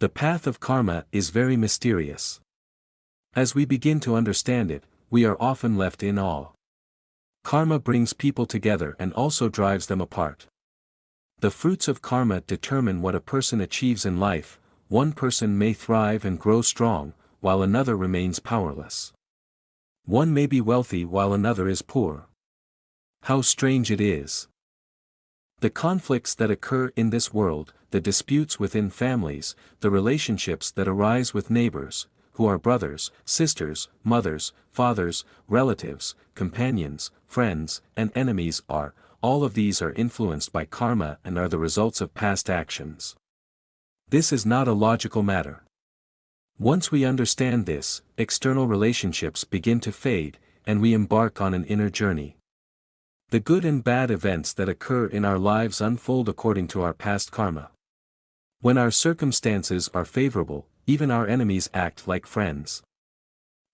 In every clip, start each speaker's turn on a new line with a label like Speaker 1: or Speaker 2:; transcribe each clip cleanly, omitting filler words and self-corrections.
Speaker 1: The path of karma is very mysterious. As we begin to understand it, we are often left in awe. Karma brings people together and also drives them apart. The fruits of karma determine what a person achieves in life. One person may thrive and grow strong, while another remains powerless. One may be wealthy while another is poor. How strange it is. The conflicts that occur in this world, the disputes within families, the relationships that arise with neighbors, who are brothers, sisters, mothers, fathers, relatives, companions, friends, and enemies all of these are influenced by karma and are the results of past actions. This is not a logical matter. Once we understand this, external relationships begin to fade, and we embark on an inner journey. The good and bad events that occur in our lives unfold according to our past karma. When our circumstances are favorable, even our enemies act like friends.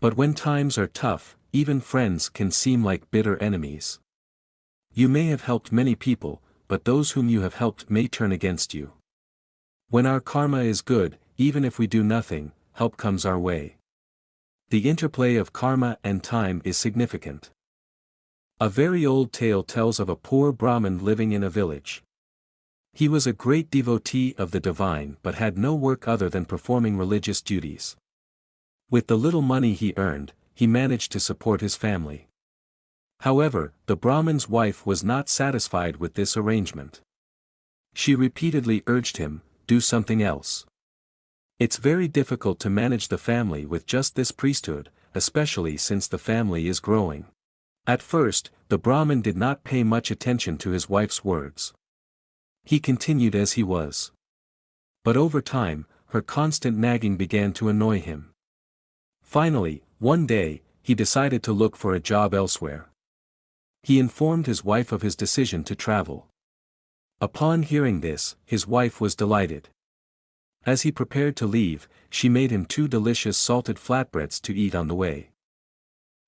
Speaker 1: But when times are tough, even friends can seem like bitter enemies. You may have helped many people, but those whom you have helped may turn against you. When our karma is good, even if we do nothing, help comes our way. The interplay of karma and time is significant. A very old tale tells of a poor Brahmin living in a village. He was a great devotee of the divine but had no work other than performing religious duties. With the little money he earned, he managed to support his family. However, the Brahmin's wife was not satisfied with this arrangement. She repeatedly urged him, "Do something else. It's very difficult to manage the family with just this priesthood, especially since the family is growing." At first, the Brahmin did not pay much attention to his wife's words. He continued as he was. But over time, her constant nagging began to annoy him. Finally, one day, he decided to look for a job elsewhere. He informed his wife of his decision to travel. Upon hearing this, his wife was delighted. As he prepared to leave, she made him 2 delicious salted flatbreads to eat on the way.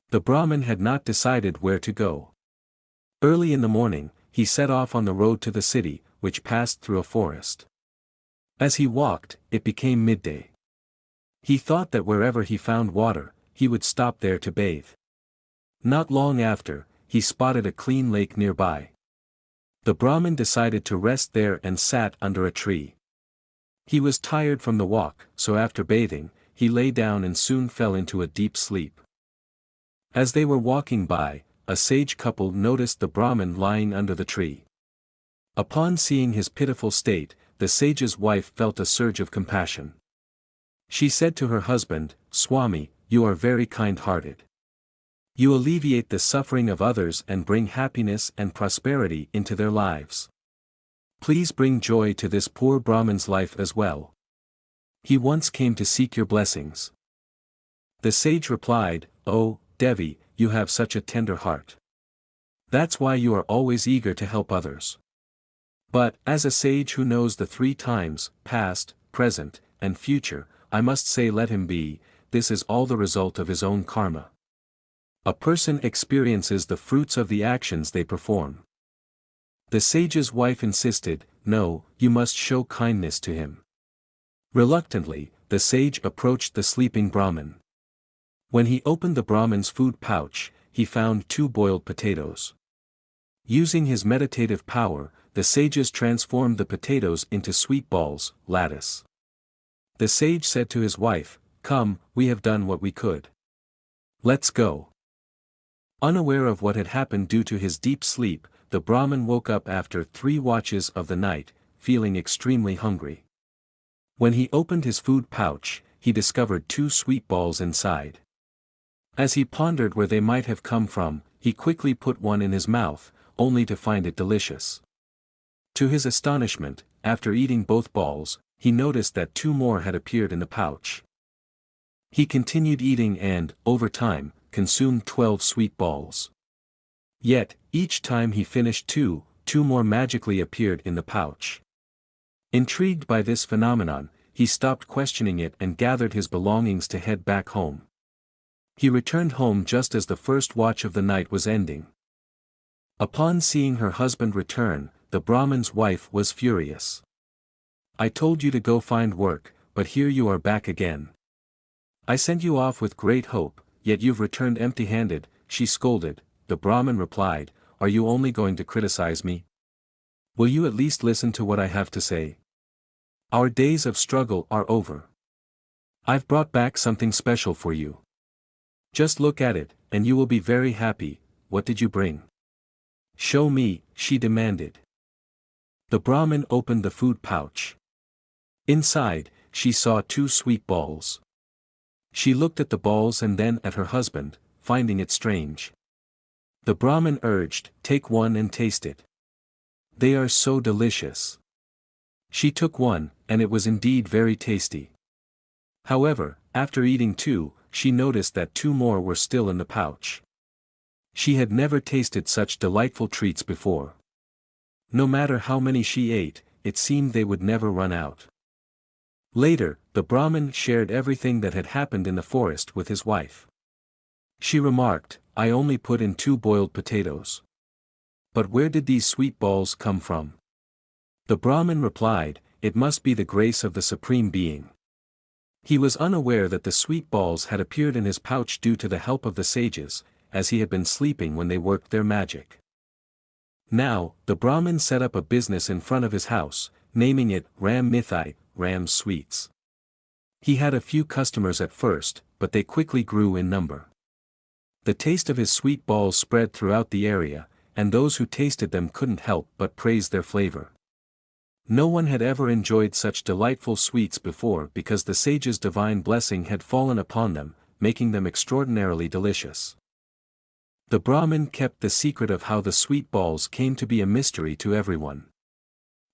Speaker 1: The Brahmin had not decided where to go. Early in the morning, he set off on the road to the city, which passed through a forest. As he walked, it became midday. He thought that wherever he found water, he would stop there to bathe. Not long after, he spotted a clean lake nearby. The Brahmin decided to rest there and sat under a tree. He was tired from the walk, so after bathing, he lay down and soon fell into a deep sleep. As they were walking by, a sage couple noticed the Brahmin lying under the tree. Upon seeing his pitiful state, the sage's wife felt a surge of compassion. She said to her husband, "Swami, you are very kind-hearted. You alleviate the suffering of others and bring happiness and prosperity into their lives. Please bring joy to this poor Brahmin's life as well. He once came to seek your blessings." The sage replied, "Oh, Devi, you have such a tender heart. That's why you are always eager to help others. But, as a sage who knows the 3 times, past, present, and future, I must say let him be, this is all the result of his own karma. A person experiences the fruits of the actions they perform." The sage's wife insisted, "No, you must show kindness to him." Reluctantly, the sage approached the sleeping Brahmin. When he opened the Brahmin's food pouch, he found 2 boiled potatoes. Using his meditative power, the sages transformed the potatoes into sweet balls, lattice. The sage said to his wife, "Come, we have done what we could. Let's go." Unaware of what had happened due to his deep sleep, the Brahmin woke up after 3 watches of the night, feeling extremely hungry. When he opened his food pouch, he discovered 2 sweet balls inside. As he pondered where they might have come from, he quickly put one in his mouth, only to find it delicious. To his astonishment, after eating both balls, he noticed that 2 more had appeared in the pouch. He continued eating and, over time, consumed 12 sweet balls. Yet, each time he finished 2 more magically appeared in the pouch. Intrigued by this phenomenon, he stopped questioning it and gathered his belongings to head back home. He returned home just as the first watch of the night was ending. Upon seeing her husband return, the Brahmin's wife was furious. "I told you to go find work, but here you are back again. I sent you off with great hope, yet you've returned empty-handed," she scolded. The Brahmin replied, "Are you only going to criticize me? Will you at least listen to what I have to say? Our days of struggle are over. I've brought back something special for you. Just look at it, and you will be very happy." "What did you bring?" "Show me," she demanded. The Brahmin opened the food pouch. Inside, she saw 2 sweet balls. She looked at the balls and then at her husband, finding it strange. The Brahmin urged, "Take one and taste it. They are so delicious." She took one, and it was indeed very tasty. However, after eating 2, she noticed that 2 more were still in the pouch. She had never tasted such delightful treats before. No matter how many she ate, it seemed they would never run out. Later, the Brahmin shared everything that had happened in the forest with his wife. She remarked, "I only put in 2 boiled potatoes. But where did these sweet balls come from?" The Brahmin replied, "It must be the grace of the Supreme Being." He was unaware that the sweet balls had appeared in his pouch due to the help of the sages, as he had been sleeping when they worked their magic. Now, the Brahmin set up a business in front of his house, naming it Ram Mithai, Ram's Sweets. He had a few customers at first, but they quickly grew in number. The taste of his sweet balls spread throughout the area, and those who tasted them couldn't help but praise their flavor. No one had ever enjoyed such delightful sweets before because the sage's divine blessing had fallen upon them, making them extraordinarily delicious. The Brahmin kept the secret of how the sweet balls came to be a mystery to everyone.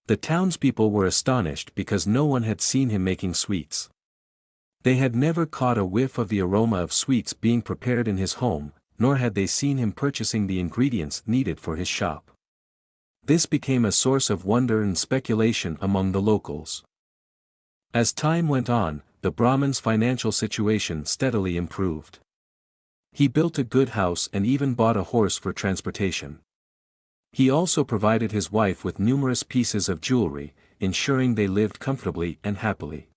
Speaker 1: The townspeople were astonished because no one had seen him making sweets. They had never caught a whiff of the aroma of sweets being prepared in his home, nor had they seen him purchasing the ingredients needed for his shop. This became a source of wonder and speculation among the locals. As time went on, the Brahmin's financial situation steadily improved. He built a good house and even bought a horse for transportation. He also provided his wife with numerous pieces of jewelry, ensuring they lived comfortably and happily.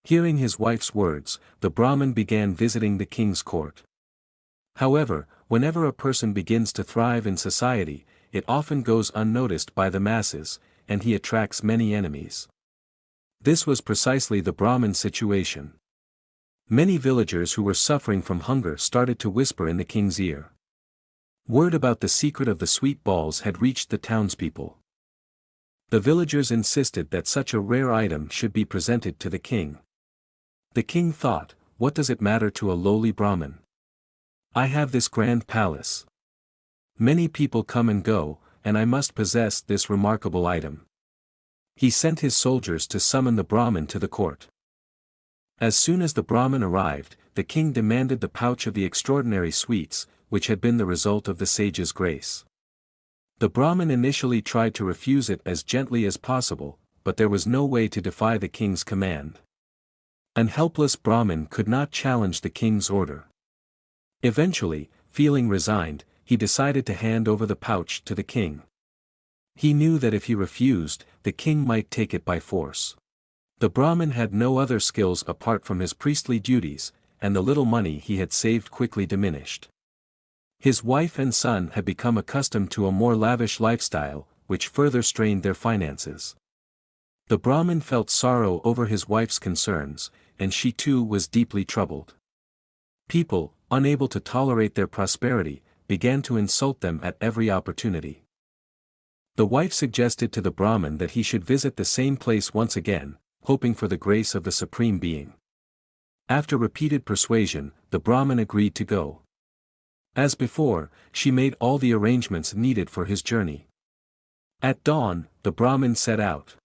Speaker 1: Hearing his wife's words, the Brahmin began visiting the king's court. However, whenever a person begins to thrive in society, it often goes unnoticed by the masses, and he attracts many enemies. This was precisely the Brahmin's situation. Many villagers who were suffering from hunger started to whisper in the king's ear. Word about the secret of the sweet balls had reached the townspeople. The villagers insisted that such a rare item should be presented to the king. The king thought, "What does it matter to a lowly Brahmin? I have this grand palace. Many people come and go, and I must possess this remarkable item." He sent his soldiers to summon the Brahmin to the court. As soon as the Brahmin arrived, the king demanded the pouch of the extraordinary sweets, which had been the result of the sage's grace. The Brahmin initially tried to refuse it as gently as possible, but there was no way to defy the king's command. An helpless Brahmin could not challenge the king's order. Eventually, feeling resigned, he decided to hand over the pouch to the king. He knew that if he refused, the king might take it by force. The Brahmin had no other skills apart from his priestly duties, and the little money he had saved quickly diminished. His wife and son had become accustomed to a more lavish lifestyle, which further strained their finances. The Brahmin felt sorrow over his wife's concerns, and she too was deeply troubled. People, unable to tolerate their prosperity, began to insult them at every opportunity. The wife suggested to the Brahmin that he should visit the same place once again, hoping for the grace of the Supreme Being. After repeated persuasion, the Brahmin agreed to go. As before, she made all the arrangements needed for his journey. At dawn, the Brahmin set out.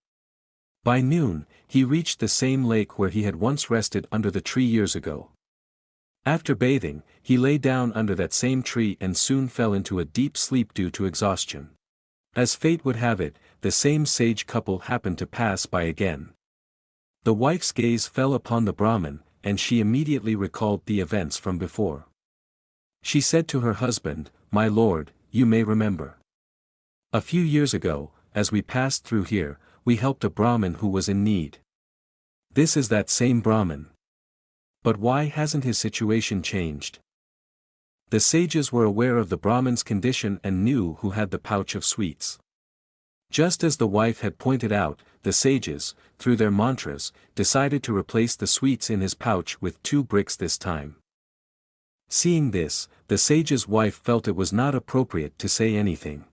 Speaker 1: By noon, he reached the same lake where he had once rested under the tree years ago. After bathing, he lay down under that same tree and soon fell into a deep sleep due to exhaustion. As fate would have it, the same sage couple happened to pass by again. The wife's gaze fell upon the Brahmin, and she immediately recalled the events from before. She said to her husband, "My lord, you may remember. A few years ago, as we passed through here, we helped a Brahmin who was in need. This is that same Brahmin. But why hasn't his situation changed? The sages were aware of the Brahmin's condition and knew who had the pouch of sweets. Just as the wife had pointed out, the sages, through their mantras, decided to replace the sweets in his pouch with 2 bricks this time. Seeing this, the sage's wife felt it was not appropriate to say anything.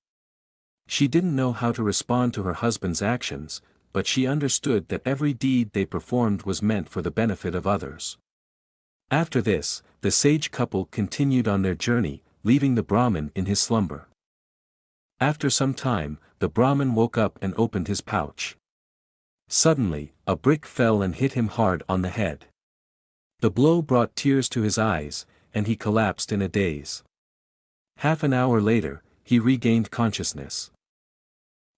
Speaker 1: She didn't know how to respond to her husband's actions, but she understood that every deed they performed was meant for the benefit of others. After this, the sage couple continued on their journey, leaving the Brahmin in his slumber. After some time, the Brahmin woke up and opened his pouch. Suddenly, a brick fell and hit him hard on the head. The blow brought tears to his eyes, and he collapsed in a daze. Half an hour later, he regained consciousness.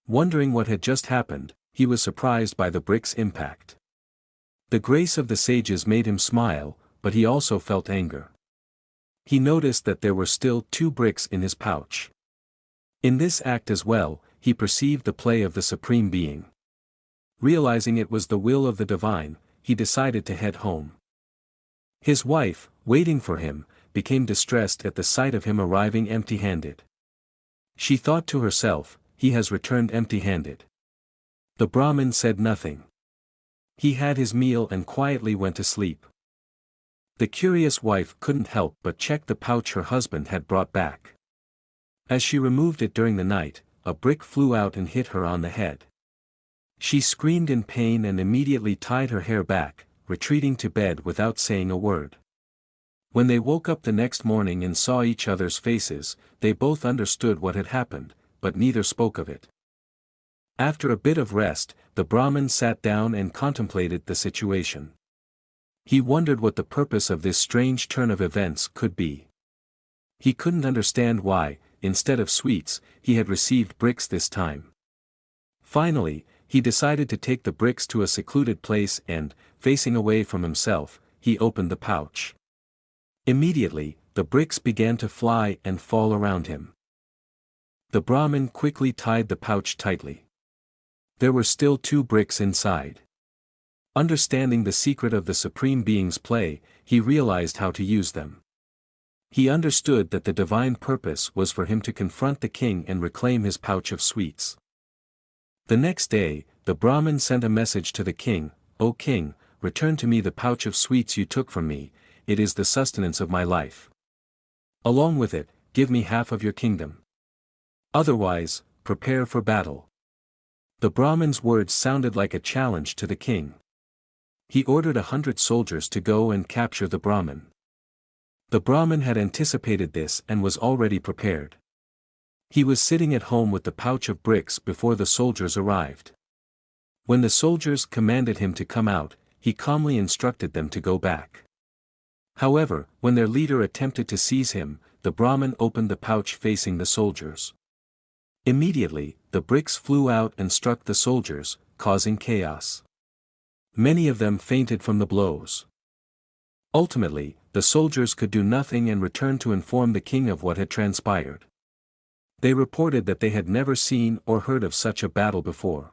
Speaker 1: Wondering what had just happened, he was surprised by the brick's impact. The grace of the sages made him smile, but he also felt anger. He noticed that there were still 2 bricks in his pouch. In this act as well, he perceived the play of the Supreme Being. Realizing it was the will of the divine, he decided to head home. His wife, waiting for him, became distressed at the sight of him arriving empty-handed. She thought to herself, he has returned empty-handed. The Brahmin said nothing. He had his meal and quietly went to sleep. The curious wife couldn't help but check the pouch her husband had brought back. As she removed it during the night, a brick flew out and hit her on the head. She screamed in pain and immediately tied her hair back, retreating to bed without saying a word. When they woke up the next morning and saw each other's faces, they both understood what had happened, but neither spoke of it. After a bit of rest, the Brahmin sat down and contemplated the situation. He wondered what the purpose of this strange turn of events could be. He couldn't understand why, instead of sweets, he had received bricks this time. Finally, he decided to take the bricks to a secluded place and, facing away from himself, he opened the pouch. Immediately, the bricks began to fly and fall around him. The Brahmin quickly tied the pouch tightly. There were still 2 bricks inside. Understanding the secret of the Supreme Being's play, he realized how to use them. He understood that the divine purpose was for him to confront the king and reclaim his pouch of sweets. The next day, the Brahmin sent a message to the king, "O king, return to me the pouch of sweets you took from me, it is the sustenance of my life. Along with it, give me half of your kingdom. Otherwise, prepare for battle." The Brahmin's words sounded like a challenge to the king. He ordered 100 soldiers to go and capture the Brahmin. The Brahmin had anticipated this and was already prepared. He was sitting at home with the pouch of bricks before the soldiers arrived. When the soldiers commanded him to come out, he calmly instructed them to go back. However, when their leader attempted to seize him, the Brahmin opened the pouch facing the soldiers. Immediately, the bricks flew out and struck the soldiers, causing chaos. Many of them fainted from the blows. Ultimately, the soldiers could do nothing and returned to inform the king of what had transpired. They reported that they had never seen or heard of such a battle before.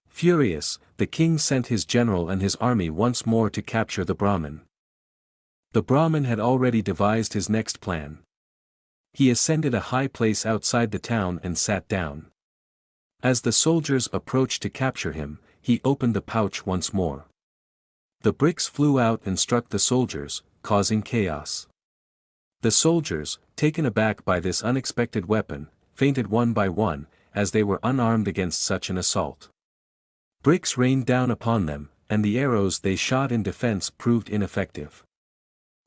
Speaker 1: Furious, the king sent his general and his army once more to capture the Brahmin. The Brahmin had already devised his next plan. He ascended a high place outside the town and sat down. As the soldiers approached to capture him, he opened the pouch once more. The bricks flew out and struck the soldiers, causing chaos. The soldiers, taken aback by this unexpected weapon, fainted one by one, as they were unarmed against such an assault. Bricks rained down upon them, and the arrows they shot in defense proved ineffective.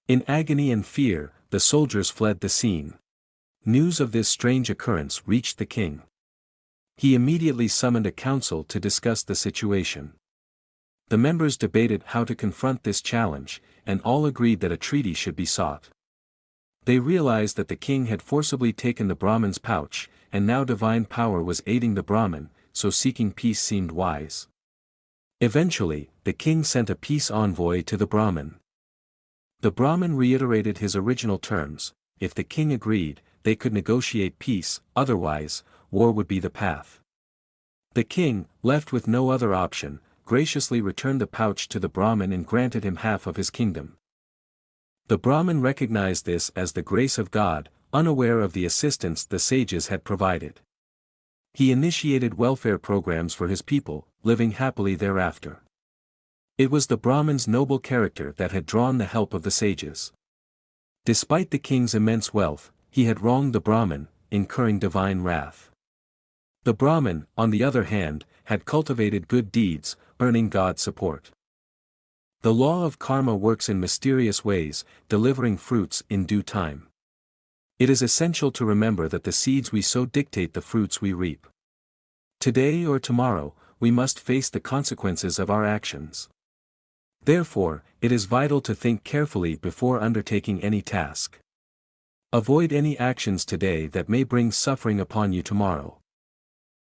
Speaker 1: In agony and fear, the soldiers fled the scene. News of this strange occurrence reached the king. He immediately summoned a council to discuss the situation. The members debated how to confront this challenge, and all agreed that a treaty should be sought. They realized that the king had forcibly taken the Brahmin's pouch, and now divine power was aiding the Brahmin, so seeking peace seemed wise. Eventually, the king sent a peace envoy to the Brahmin. The Brahmin reiterated his original terms: if the king agreed, they could negotiate peace, otherwise, war would be the path. The king, left with no other option, graciously returned the pouch to the Brahmin and granted him half of his kingdom. The Brahmin recognized this as the grace of God, unaware of the assistance the sages had provided. He initiated welfare programs for his people, living happily thereafter. It was the Brahmin's noble character that had drawn the help of the sages. Despite the king's immense wealth, he had wronged the Brahmin, incurring divine wrath. The Brahmin, on the other hand, had cultivated good deeds, earning God's support. The law of karma works in mysterious ways, delivering fruits in due time. It is essential to remember that the seeds we sow dictate the fruits we reap. Today or tomorrow, we must face the consequences of our actions. Therefore, it is vital to think carefully before undertaking any task. Avoid any actions today that may bring suffering upon you tomorrow.